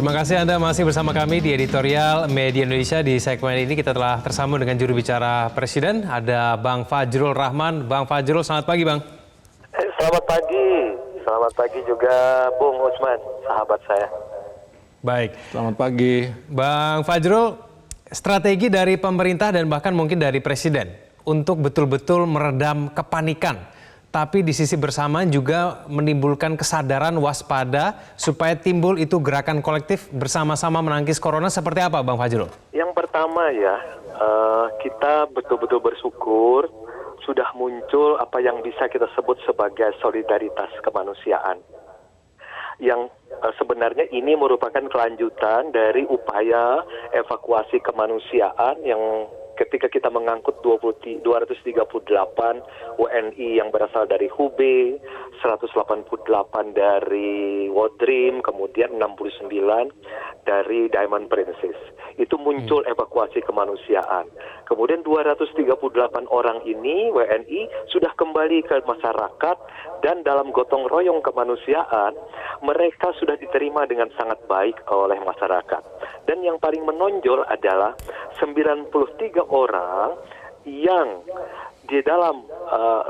Terima kasih Anda masih bersama kami di editorial Media Indonesia. Di segmen ini kita telah tersambung dengan juru bicara Presiden, ada Bang Fajrul Rahman. Bang Fajrul, selamat pagi Bang. Selamat pagi. Selamat pagi juga Bung Usman, sahabat saya. Baik. Selamat pagi. Bang Fajrul, strategi dari pemerintah dan bahkan mungkin dari Presiden untuk betul-betul meredam kepanikan, tapi di sisi bersamaan juga menimbulkan kesadaran waspada supaya timbul itu gerakan kolektif bersama-sama menangkis corona, seperti apa Bang Fajrul? Yang pertama ya, kita betul-betul bersyukur sudah muncul apa yang bisa kita sebut sebagai solidaritas kemanusiaan. Yang sebenarnya ini merupakan kelanjutan dari upaya evakuasi kemanusiaan yang ketika kita mengangkut 238 WNI yang berasal dari Hubei, 188 dari Wodrim, kemudian 69 dari Diamond Princess. Itu muncul evakuasi kemanusiaan. Kemudian 238 orang ini, WNI, sudah kembali ke masyarakat dan dalam gotong royong kemanusiaan, mereka sudah diterima dengan sangat baik oleh masyarakat. Dan yang paling menonjol adalah 93 orang yang di dalam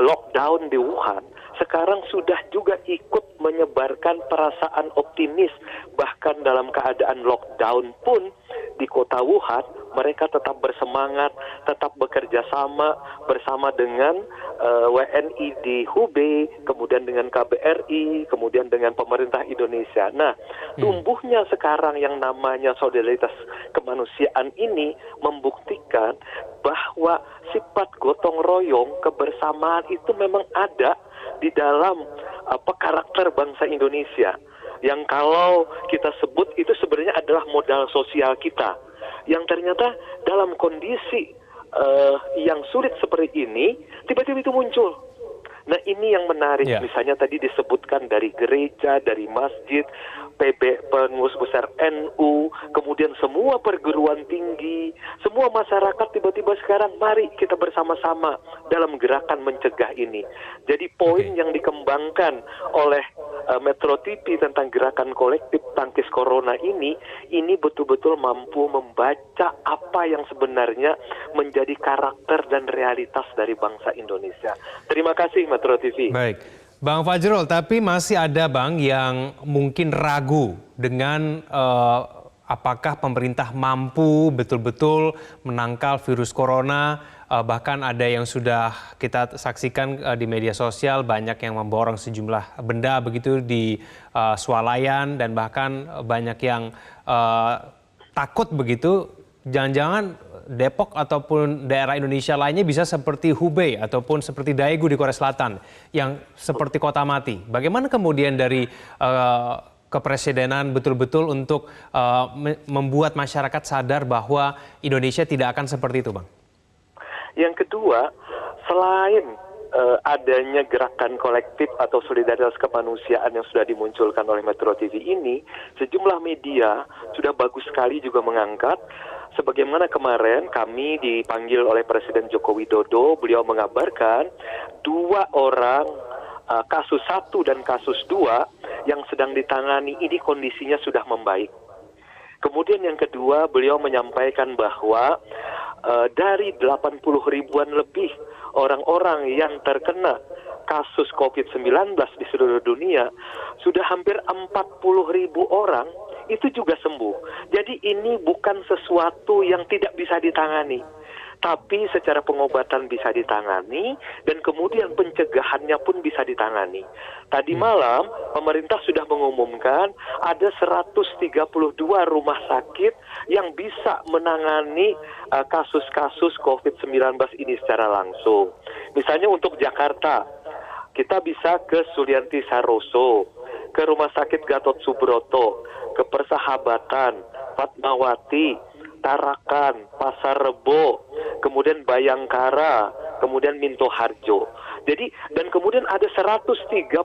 lockdown di Wuhan sekarang sudah juga ikut menyebarkan perasaan optimis. Bahkan dalam keadaan lockdown pun di kota Wuhan mereka tetap bersemangat, tetap bekerja sama bersama dengan WNI di Hubei, kemudian dengan KBRI, kemudian dengan pemerintah Indonesia. Nah, tumbuhnya sekarang yang namanya solidaritas kemanusiaan ini membuktikan bahwa sifat gotong royong, kebersamaan itu memang ada di dalam karakter bangsa Indonesia. Yang kalau kita sebut itu sebenarnya adalah modal sosial kita. Yang ternyata dalam kondisi yang sulit seperti ini, tiba-tiba itu muncul. Nah, ini yang menarik. Misalnya tadi disebutkan dari gereja, dari masjid, pengurus besar NU, kemudian semua perguruan tinggi, semua masyarakat tiba-tiba sekarang mari kita bersama-sama dalam gerakan mencegah ini. Jadi poin yang dikembangkan oleh Metro TV tentang gerakan kolektif tangkis corona ini betul-betul mampu membaca apa yang sebenarnya menjadi karakter dan realitas dari bangsa Indonesia. Terima kasih Metro TV. Baik. Bang Fajrul, tapi masih ada Bang yang mungkin ragu dengan apakah pemerintah mampu betul-betul menangkal virus corona. Bahkan ada yang sudah kita saksikan di media sosial, banyak yang memborong sejumlah benda begitu di swalayan, dan bahkan banyak yang takut begitu, jangan-jangan Depok ataupun daerah Indonesia lainnya bisa seperti Hubei ataupun seperti Daegu di Korea Selatan yang seperti kota mati. Bagaimana kemudian dari kepresidenan betul-betul untuk membuat masyarakat sadar bahwa Indonesia tidak akan seperti itu, Bang? Yang kedua, selain adanya gerakan kolektif atau solidaritas kemanusiaan yang sudah dimunculkan oleh Metro TV ini, sejumlah media sudah bagus sekali juga mengangkat. Sebagaimana kemarin kami dipanggil oleh Presiden Joko Widodo, beliau mengabarkan 2 orang kasus 1 dan kasus 2 yang sedang ditangani ini kondisinya sudah membaik. Kemudian yang kedua, beliau menyampaikan bahwa dari 80 ribuan lebih orang-orang yang terkena kasus COVID-19 di seluruh dunia, sudah hampir 40 ribu orang itu juga sembuh. Jadi ini bukan sesuatu yang tidak bisa ditangani, tapi secara pengobatan bisa ditangani dan kemudian pencegahannya pun bisa ditangani. Tadi malam pemerintah sudah mengumumkan ada 132 rumah sakit yang bisa menangani kasus-kasus COVID-19 ini secara langsung. Misalnya untuk Jakarta, kita bisa ke Sulianti Saroso, ke Rumah Sakit Gatot Subroto, ke Persahabatan, Fatmawati, Tarakan, Pasar Rebo, kemudian Bayangkara, kemudian Minto Harjo. Jadi, dan kemudian ada 135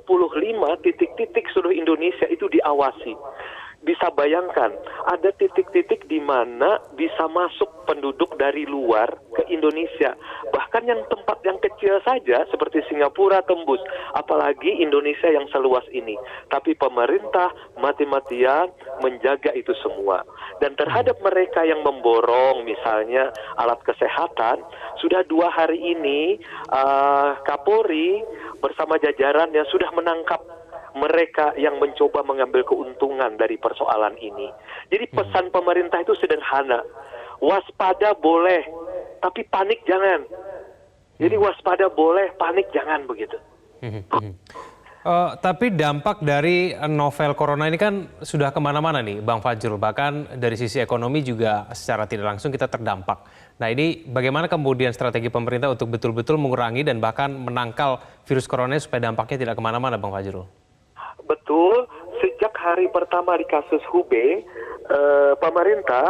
titik-titik seluruh Indonesia itu diawasi. bisa bayangkan ada titik-titik di mana bisa masuk penduduk dari luar ke Indonesia. Bahkan yang tempat yang kecil saja seperti Singapura tembus, apalagi Indonesia yang seluas ini. Tapi pemerintah mati-matian menjaga itu semua. Dan terhadap mereka yang memborong misalnya alat kesehatan, sudah 2 hari ini Kapolri bersama jajarannya sudah menangkap mereka yang mencoba mengambil keuntungan dari persoalan ini. Jadi pesan pemerintah itu sederhana. Waspada boleh, tapi panik jangan. Jadi waspada boleh, panik jangan begitu. Tapi dampak dari novel corona ini kan sudah kemana-mana nih Bang Fajrul. Bahkan dari sisi ekonomi juga secara tidak langsung kita terdampak. Nah ini bagaimana kemudian strategi pemerintah untuk betul-betul mengurangi dan bahkan menangkal virus corona supaya dampaknya tidak kemana-mana Bang Fajrul? Betul, sejak hari pertama di kasus Hubei, pemerintah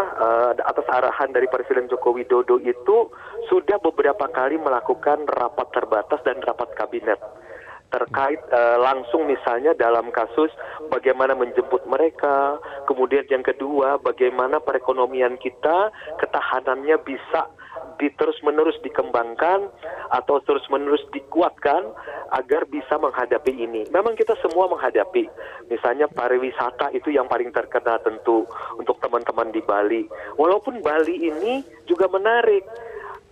atas arahan dari Presiden Joko Widodo itu sudah beberapa kali melakukan rapat terbatas dan rapat kabinet terkait langsung misalnya dalam kasus bagaimana menjemput mereka, kemudian yang kedua bagaimana perekonomian kita, ketahanannya bisa terus-menerus dikembangkan atau terus-menerus dikuatkan agar bisa menghadapi ini. Memang kita semua menghadapi, misalnya pariwisata itu yang paling terkena tentu untuk teman-teman di Bali. Walaupun Bali ini juga menarik.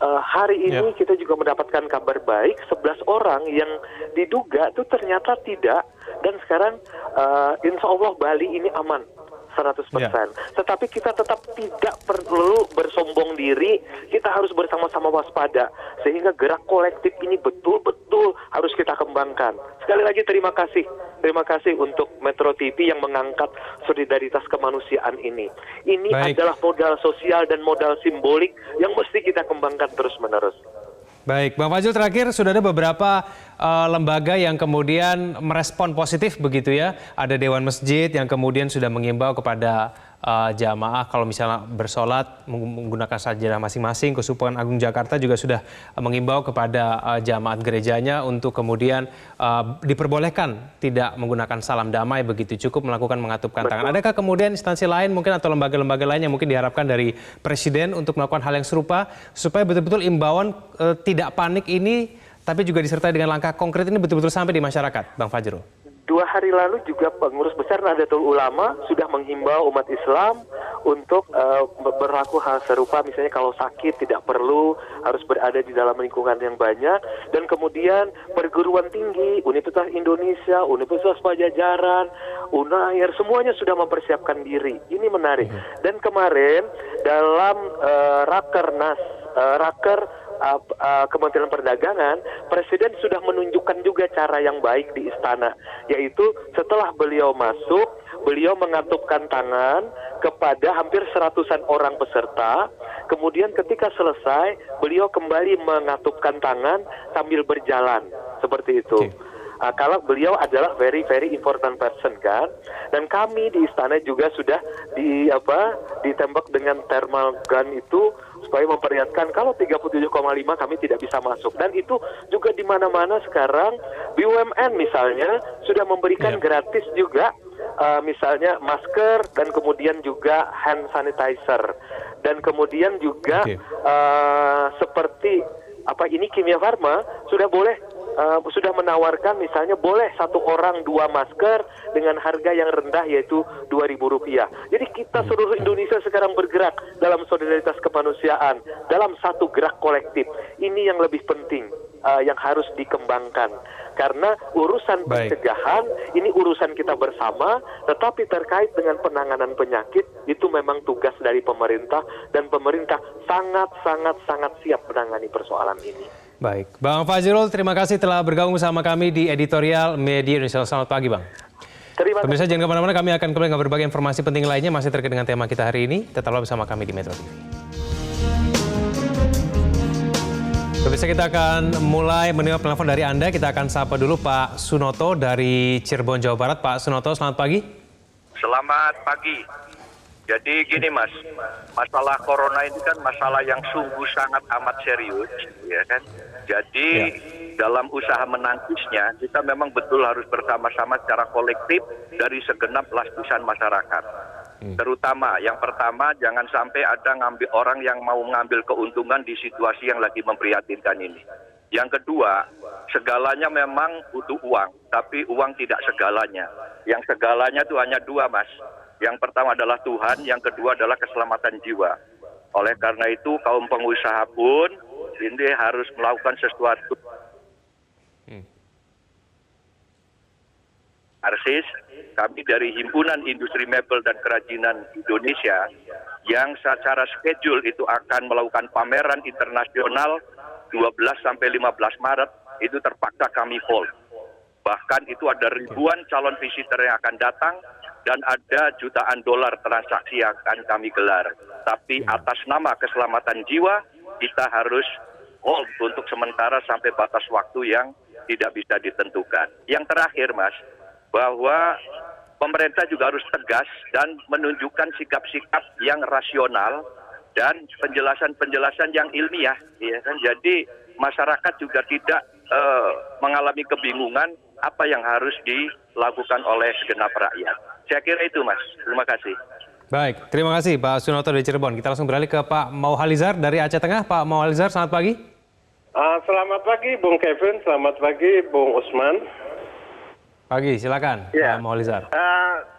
Hari ini kita juga mendapatkan kabar baik, 11 orang yang diduga itu ternyata tidak, dan sekarang insya Allah Bali ini aman 100%. Tetapi kita tetap tidak perlu bersombong diri, kita harus bersama-sama waspada, sehingga gerak kolektif ini betul-betul harus kita kembangkan. Sekali lagi terima kasih untuk Metro TV yang mengangkat solidaritas kemanusiaan ini. Ini adalah modal sosial dan modal simbolik yang mesti kita kembangkan terus-menerus. Baik, Bang Fajrul, terakhir sudah ada beberapa lembaga yang kemudian merespon positif begitu ya. Ada Dewan Masjid yang kemudian sudah mengimbau kepada jamaah kalau misalnya bersolat menggunakan sajadah masing-masing. Keuskupan Agung Jakarta juga sudah mengimbau kepada jamaat gerejanya untuk kemudian diperbolehkan tidak menggunakan salam damai begitu, cukup melakukan mengatupkan tangan. Adakah kemudian instansi lain mungkin atau lembaga-lembaga lain yang mungkin diharapkan dari Presiden untuk melakukan hal yang serupa supaya betul-betul imbauan tidak panik ini tapi juga disertai dengan langkah konkret ini betul-betul sampai di masyarakat, Bang Fajrul? 2 hari lalu juga pengurus besar Nahdlatul Ulama sudah menghimbau umat Islam untuk berlaku hal serupa, misalnya kalau sakit tidak perlu harus berada di dalam lingkungan yang banyak, dan kemudian perguruan tinggi, Universitas Indonesia, Universitas Pajajaran, UNAIR, semuanya sudah mempersiapkan diri. Ini menarik. Dan kemarin dalam Rakernas, Kementerian Perdagangan, Presiden sudah menunjukkan juga cara yang baik di istana, yaitu setelah beliau masuk, beliau mengatupkan tangan kepada hampir 100-an orang peserta, kemudian ketika selesai, beliau kembali mengatupkan tangan sambil berjalan, seperti itu. Kalau beliau adalah very important person kan, dan kami di istana juga sudah ditembak dengan thermal gun itu supaya memperlihatkan kalau 37,5 kami tidak bisa masuk. Dan itu juga di mana-mana sekarang BUMN misalnya sudah memberikan gratis juga misalnya masker dan kemudian juga hand sanitizer, dan kemudian juga seperti ini Kimia Farma sudah boleh sudah menawarkan misalnya boleh 1 orang 2 masker dengan harga yang rendah yaitu Rp2.000. Jadi kita seluruh Indonesia sekarang bergerak dalam solidaritas kemanusiaan, dalam satu gerak kolektif. Ini yang lebih penting yang harus dikembangkan. Karena urusan pencegahan ini urusan kita bersama, tetapi terkait dengan penanganan penyakit itu memang tugas dari pemerintah, dan pemerintah sangat siap menangani persoalan ini. Baik, Bang Fajrul, terima kasih telah bergabung bersama kami di editorial Media Indonesia. Selamat pagi, Bang. Terima kasih. Pemirsa, jangan kemana-mana, kami akan kembali dengan berbagai informasi penting lainnya masih terkait dengan tema kita hari ini. Tetaplah bersama kami di Metro TV. Pemirsa, kita akan mulai menerima telepon dari Anda. Kita akan sapa dulu Pak Sunoto dari Cirebon, Jawa Barat. Pak Sunoto, selamat pagi. Selamat pagi. Jadi gini Mas, masalah corona ini kan masalah yang sungguh sangat amat serius, ya kan. Jadi dalam usaha menangkisnya, kita memang betul harus bersama-sama secara kolektif dari segenap lapisan masyarakat. Terutama yang pertama, jangan sampai ada orang yang mau mengambil keuntungan di situasi yang lagi memprihatinkan ini. Yang kedua, segalanya memang butuh uang, tapi uang tidak segalanya. Yang segalanya itu hanya dua, Mas. Yang pertama adalah Tuhan, yang kedua adalah keselamatan jiwa. Oleh karena itu, kaum pengusaha pun ini harus melakukan sesuatu. Arsis, kami dari Himpunan Industri Mebel dan Kerajinan Indonesia yang secara schedule itu akan melakukan pameran internasional 12 sampai 15 Maret itu terpaksa kami hold. Bahkan itu ada ribuan calon visitor yang akan datang dan ada jutaan dolar transaksi yang akan kami gelar. Tapi atas nama keselamatan jiwa kita harus hold untuk sementara sampai batas waktu yang tidak bisa ditentukan. Yang terakhir, Mas, bahwa pemerintah juga harus tegas dan menunjukkan sikap-sikap yang rasional dan penjelasan-penjelasan yang ilmiah, ya kan? Jadi masyarakat juga tidak mengalami kebingungan apa yang harus dilakukan oleh segenap rakyat. Saya kira itu, Mas. Terima kasih. Baik, terima kasih Pak Sunoto dari Cirebon. Kita langsung beralih ke Pak Mauhalizar dari Aceh Tengah. Pak Mauhalizar, selamat pagi. Selamat pagi, Bung Kevin. Selamat pagi, Bung Usman. Pagi, silakan Ya. Pak Mauhalizar.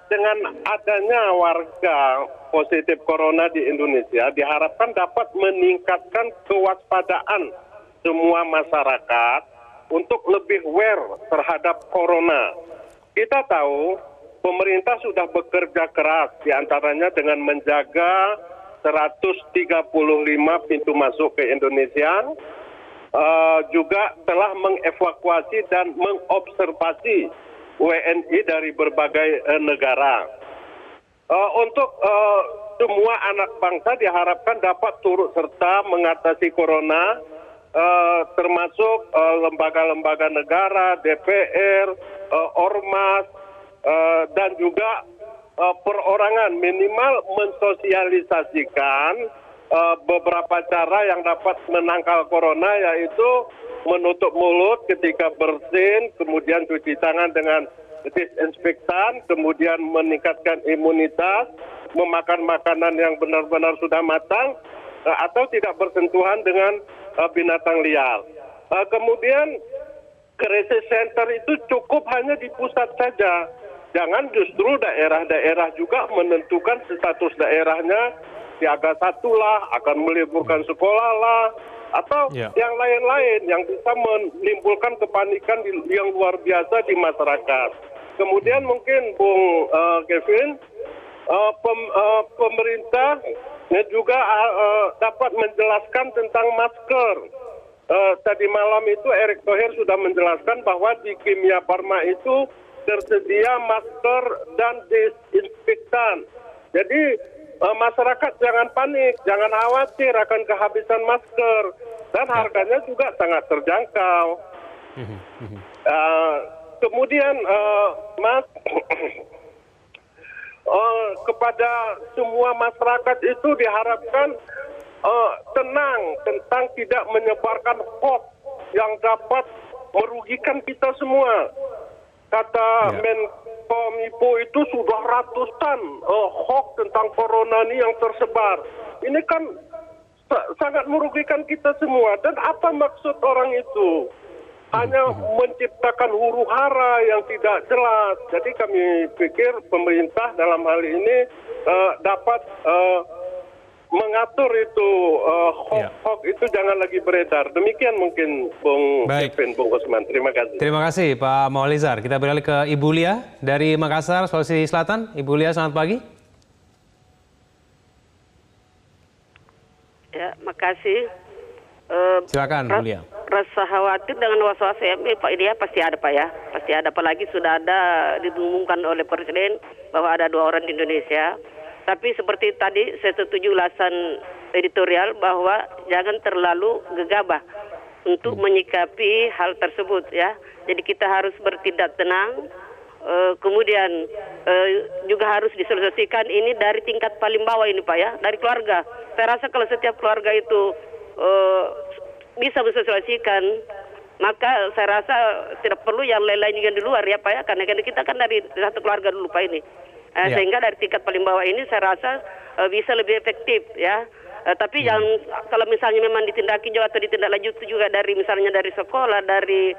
Dengan adanya warga positif corona di Indonesia, diharapkan dapat meningkatkan kewaspadaan semua masyarakat untuk lebih aware terhadap corona. Kita tahu pemerintah sudah bekerja keras, diantaranya dengan menjaga 135 pintu masuk ke Indonesia, juga telah mengevakuasi dan mengobservasi WNI dari berbagai negara. Untuk semua anak bangsa diharapkan dapat turut serta mengatasi corona, termasuk lembaga-lembaga negara, DPR, Ormas, dan juga perorangan minimal mensosialisasikan beberapa cara yang dapat menangkal corona, yaitu menutup mulut ketika bersin, kemudian cuci tangan dengan disinfektan, kemudian meningkatkan imunitas, memakan makanan yang benar-benar sudah matang, atau tidak bersentuhan dengan binatang liar. Kemudian krisis center itu cukup hanya di pusat saja. Jangan justru daerah-daerah juga menentukan status daerahnya siaga 1 lah, akan meliburkan sekolah lah, atau yang lain-lain yang bisa menimbulkan kepanikan yang luar biasa di masyarakat. Kemudian mungkin Bung Kevin, pemerintah juga dapat menjelaskan tentang masker. Tadi malam itu Erick Thohir sudah menjelaskan bahwa di Kimia Farma itu tersedia masker dan disinfektan. Jadi masyarakat jangan panik, jangan khawatir akan kehabisan masker, dan harganya juga sangat terjangkau. Kemudian Mas, kepada semua masyarakat itu diharapkan tenang tentang tidak menyebarkan hoax yang dapat merugikan kita semua. Kata Menkominfo itu sudah ratusan hoax tentang corona ini yang tersebar. Ini kan sangat merugikan kita semua. Dan apa maksud orang itu? Hanya menciptakan huru hara yang tidak jelas. Jadi kami pikir pemerintah dalam hal ini dapat mengatur itu hoax itu jangan lagi beredar. Demikian mungkin Bung Kevin, Bung Usman. Terima kasih. Terima kasih Pak Mauhalizar. Kita beralih ke Ibu Lia dari Makassar, Sulawesi Selatan. Ibu Lia, selamat pagi. Ya, makasih. Silakan Bu Lia. Rasa khawatir dengan was-was Pak ini ya pasti ada Pak ya. Pasti ada, apalagi sudah ada diumumkan oleh Presiden bahwa ada 2 orang di Indonesia. Tapi seperti tadi saya setuju ulasan editorial bahwa jangan terlalu gegabah untuk menyikapi hal tersebut ya. Jadi kita harus bertindak tenang. Kemudian juga harus disosialisasikan ini dari tingkat paling bawah ini Pak ya, dari keluarga. Saya rasa kalau setiap keluarga itu bisa mensosialisasikan maka saya rasa tidak perlu yang lain-lain juga di luar ya Pak ya, karena kita kan dari satu keluarga dulu Pak ini. Sehingga dari tingkat paling bawah ini saya rasa bisa lebih efektif ya. Tapi yang kalau misalnya memang ditindaki juga atau ditindaklanjuti juga dari misalnya dari sekolah, dari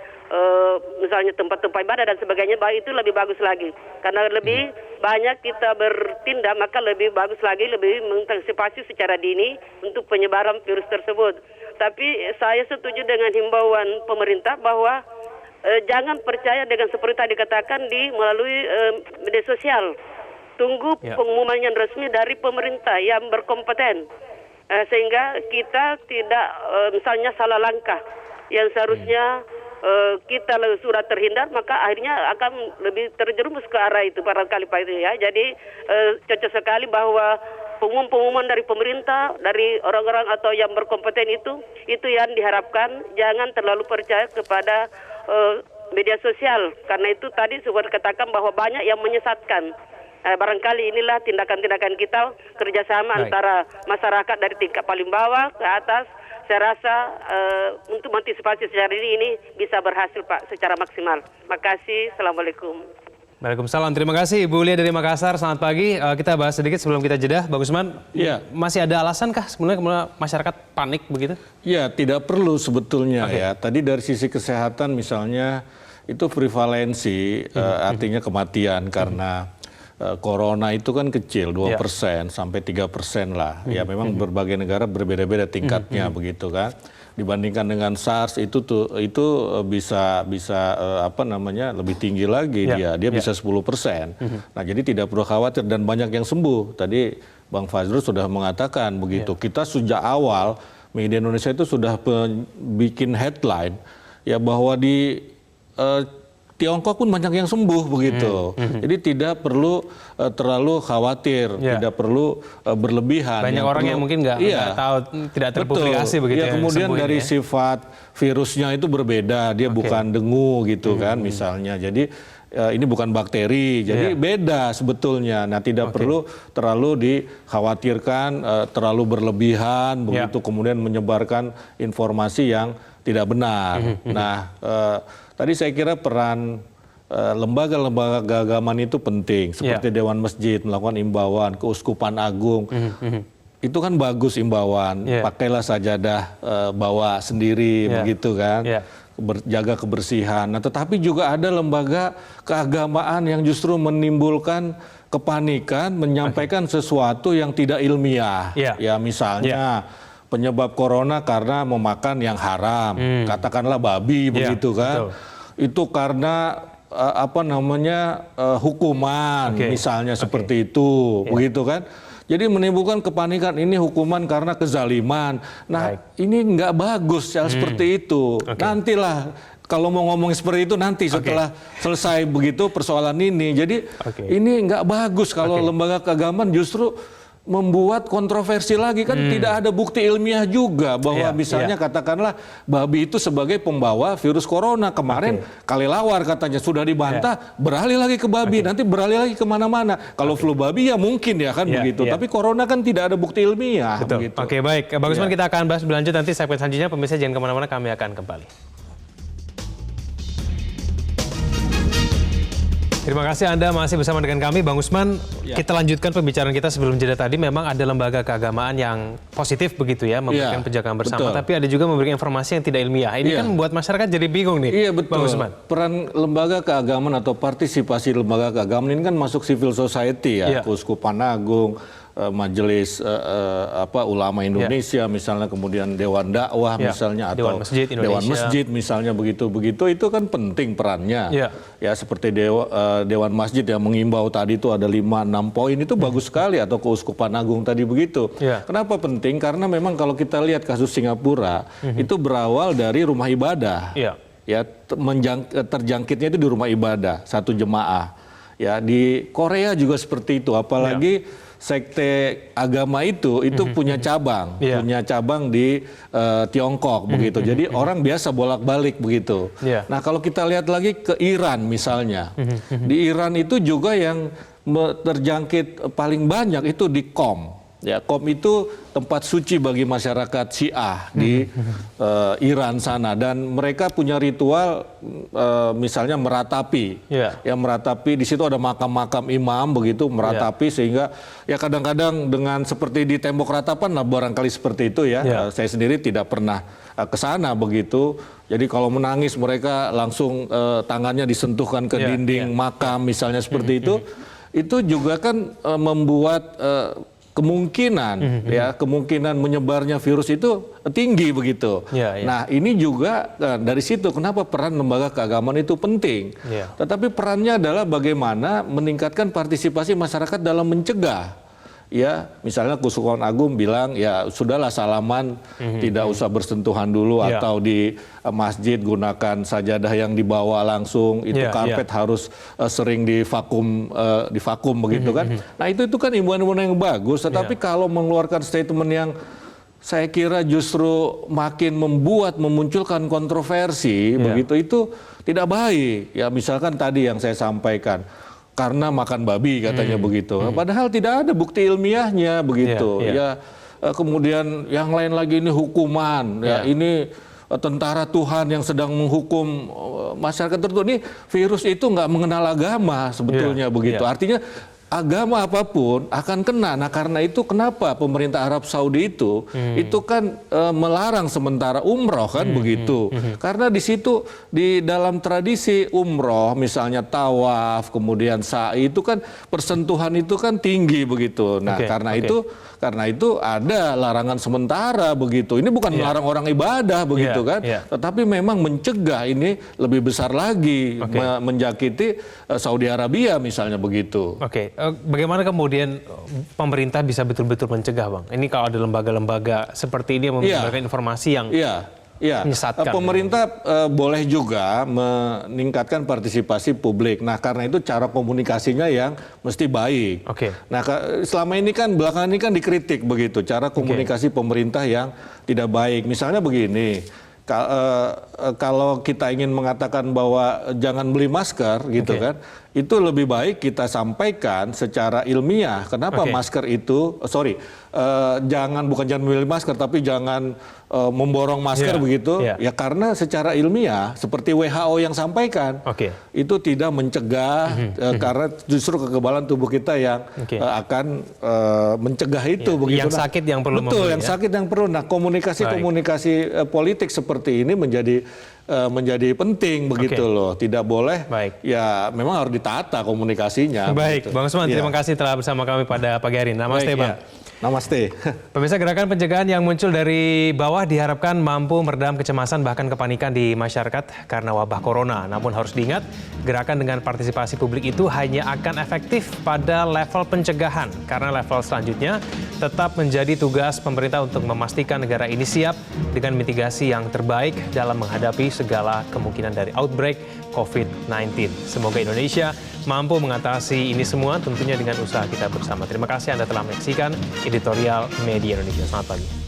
misalnya tempat-tempat ibadah dan sebagainya, itu lebih bagus lagi. Karena lebih banyak kita bertindak, maka lebih bagus lagi, lebih mengantisipasi secara dini untuk penyebaran virus tersebut. Tapi saya setuju dengan himbauan pemerintah bahwa jangan percaya dengan seperti tadi dikatakan melalui media sosial. Tunggu pengumuman yang resmi dari pemerintah yang berkompeten. Sehingga kita tidak misalnya salah langkah yang seharusnya kita sudah terhindar, maka akhirnya akan lebih terjerumus ke arah itu barangkali Pak itu ya. Jadi cocok sekali bahwa pengumuman dari pemerintah, dari orang-orang atau yang berkompeten itu yang diharapkan. Jangan terlalu percaya kepada media sosial, karena itu tadi sudah dikatakan bahwa banyak yang menyesatkan. Barangkali inilah tindakan-tindakan kita kerjasama antara masyarakat dari tingkat paling bawah ke atas. Saya rasa untuk mengantisipasi secara ini bisa berhasil Pak secara maksimal. Makasih. Assalamualaikum. Waalaikumsalam. Terima kasih Ibu Lia dari Makassar. Selamat pagi. Kita bahas sedikit sebelum kita jeda. Bang Usman, masih ada alasankah sebenarnya masyarakat panik begitu? Ya, tidak perlu sebetulnya ya. Tadi dari sisi kesehatan misalnya itu prevalensi artinya kematian karena corona itu kan kecil, 2% sampai 3% lah. Ya memang berbagai negara berbeda-beda tingkatnya begitu kan. Dibandingkan dengan SARS itu bisa apa namanya lebih tinggi lagi dia bisa 10%. Nah jadi tidak perlu khawatir dan banyak yang sembuh. Tadi Bang Fajrul sudah mengatakan begitu. Kita sejak awal media Indonesia itu sudah bikin headline ya bahwa di Tiongkok pun banyak yang sembuh begitu. Jadi tidak perlu terlalu khawatir, tidak perlu berlebihan. Banyak orang yang mungkin nggak tahu, tidak terpublikasi begitu. Ya, kemudian dari sifat virusnya itu berbeda, dia bukan dengue gitu kan misalnya. Jadi ini bukan bakteri, jadi beda sebetulnya. Nah tidak perlu terlalu dikhawatirkan, terlalu berlebihan begitu, kemudian menyebarkan informasi yang tidak benar. Nah tadi saya kira peran lembaga-lembaga keagamaan itu penting, seperti Dewan Masjid melakukan imbauan, Keuskupan Agung. Itu kan bagus imbauan, pakailah sajadah bawa sendiri begitu kan, jaga kebersihan. Nah tetapi juga ada lembaga keagamaan yang justru menimbulkan kepanikan, menyampaikan sesuatu yang tidak ilmiah. Ya misalnya penyebab corona karena memakan yang haram, katakanlah babi begitu kan. Itu karena apa namanya hukuman misalnya seperti itu begitu kan. Jadi menimbulkan kepanikan, ini hukuman karena kezaliman. Nah ini nggak bagus ya seperti itu. Nantilah kalau mau ngomong seperti itu nanti setelah selesai begitu persoalan ini. Jadi ini nggak bagus kalau lembaga keagamaan justru membuat kontroversi lagi kan. Tidak ada bukti ilmiah juga bahwa misalnya katakanlah babi itu sebagai pembawa virus corona. Kemarin Kalelawar katanya sudah dibantah, beralih lagi ke babi, nanti beralih lagi kemana-mana. Kalau flu babi ya mungkin ya kan begitu, tapi corona kan tidak ada bukti ilmiah. Betul. Begitu. Oke baik, Bang Usman kita akan bahas berlanjut nanti segmen selanjutnya. Pemirsa jangan kemana-mana, kami akan kembali. Terima kasih Anda masih bersama dengan kami, Bang Usman. Kita lanjutkan pembicaraan kita sebelum jeda tadi. Memang ada lembaga keagamaan yang positif begitu ya, memberikan penjagaan bersama. Tapi ada juga memberikan informasi yang tidak ilmiah. Ini kan membuat masyarakat jadi bingung nih, Bang Usman. Peran lembaga keagamaan atau partisipasi lembaga keagamaan ini kan masuk civil society ya, Keuskupan Agung, Majelis Ulama Indonesia misalnya, kemudian Dewan Dakwah misalnya, atau Dewan Masjid misalnya begitu-begitu, itu kan penting perannya. Ya seperti Dewan Masjid yang mengimbau tadi itu ada 5-6 poin, itu bagus sekali, atau Keuskupan Agung tadi begitu. Kenapa penting? Karena memang kalau kita lihat kasus Singapura itu berawal dari rumah ibadah. Ya terjangkitnya itu di rumah ibadah satu jemaah. Ya di Korea juga seperti itu, apalagi sekte agama itu punya cabang, di Tiongkok begitu. Jadi orang biasa bolak-balik begitu. Nah kalau kita lihat lagi ke Iran misalnya, di Iran itu juga yang terjangkit paling banyak itu di Qom. Ya, Qom itu tempat suci bagi masyarakat Syiah di Iran sana, dan mereka punya ritual misalnya meratapi. Ya, meratapi di situ ada makam-makam imam begitu, meratapi sehingga ya kadang-kadang dengan seperti di tembok ratapan lah barangkali seperti itu ya. Saya sendiri tidak pernah ke sana begitu. Jadi kalau menangis mereka langsung tangannya disentuhkan ke dinding makam misalnya seperti itu. Itu juga kan membuat kemungkinan kemungkinan menyebarnya virus itu tinggi begitu. Nah, ini juga dari situ kenapa peran lembaga keagamaan itu penting. Tetapi perannya adalah bagaimana meningkatkan partisipasi masyarakat dalam mencegah. Ya, misalnya Kuskupan Agung bilang ya sudahlah salaman, tidak usah bersentuhan dulu, atau di masjid gunakan sajadah yang dibawa langsung, itu karpet harus sering divakum begitu kan. Nah, itu kan imbauan-imbauan yang bagus, tetapi kalau mengeluarkan statement yang saya kira justru makin memunculkan kontroversi begitu, itu tidak baik. Ya, misalkan tadi yang saya sampaikan, karena makan babi katanya begitu. Padahal tidak ada bukti ilmiahnya begitu. Kemudian yang lain lagi ini hukuman. Ini tentara Tuhan yang sedang menghukum masyarakat tertentu. Ini virus itu nggak mengenal agama sebetulnya begitu. Artinya agama apapun akan kena. Nah, karena itu kenapa pemerintah Arab Saudi itu kan melarang sementara umroh kan begitu. Karena di situ di dalam tradisi umroh misalnya tawaf kemudian sa'i itu kan persentuhan itu kan tinggi begitu. Nah, karena itu ada larangan sementara begitu. Ini bukan melarang orang ibadah begitu kan, tetapi memang mencegah ini lebih besar lagi menjakiti Saudi Arabia misalnya begitu. Bagaimana kemudian pemerintah bisa betul-betul mencegah, Bang? Ini kalau ada lembaga-lembaga seperti ini yang memberikan informasi yang menyesatkan. Pemerintah boleh juga meningkatkan partisipasi publik. Nah, karena itu cara komunikasinya yang mesti baik. Nah, selama ini kan belakangan ini kan dikritik begitu, cara komunikasi pemerintah yang tidak baik. Misalnya begini, kalau kita ingin mengatakan bahwa jangan beli masker gitu kan, itu lebih baik kita sampaikan secara ilmiah kenapa masker itu jangan beli masker tapi jangan memborong masker begitu ya, karena secara ilmiah seperti WHO yang sampaikan itu tidak mencegah karena justru kekebalan tubuh kita yang akan mencegah itu begitu. Yang sakit yang perlu yang sakit yang perlu. Nah, komunikasi politik seperti ini menjadi penting begitu loh. Tidak boleh ya memang harus ditata komunikasinya. Baik, begitu. Bang Usman, terima kasih telah bersama kami pada pagi hari ini. Namaste, Bang. Namaste. Pemirsa, gerakan pencegahan yang muncul dari bawah diharapkan mampu meredam kecemasan bahkan kepanikan di masyarakat karena wabah corona. Namun harus diingat, gerakan dengan partisipasi publik itu hanya akan efektif pada level pencegahan. Karena level selanjutnya tetap menjadi tugas pemerintah untuk memastikan negara ini siap dengan mitigasi yang terbaik dalam menghadapi segala kemungkinan dari outbreak COVID-19. Semoga Indonesia mampu mengatasi ini semua tentunya dengan usaha kita bersama. Terima kasih Anda telah menyaksikan Editorial Media Indonesia. Selamat pagi.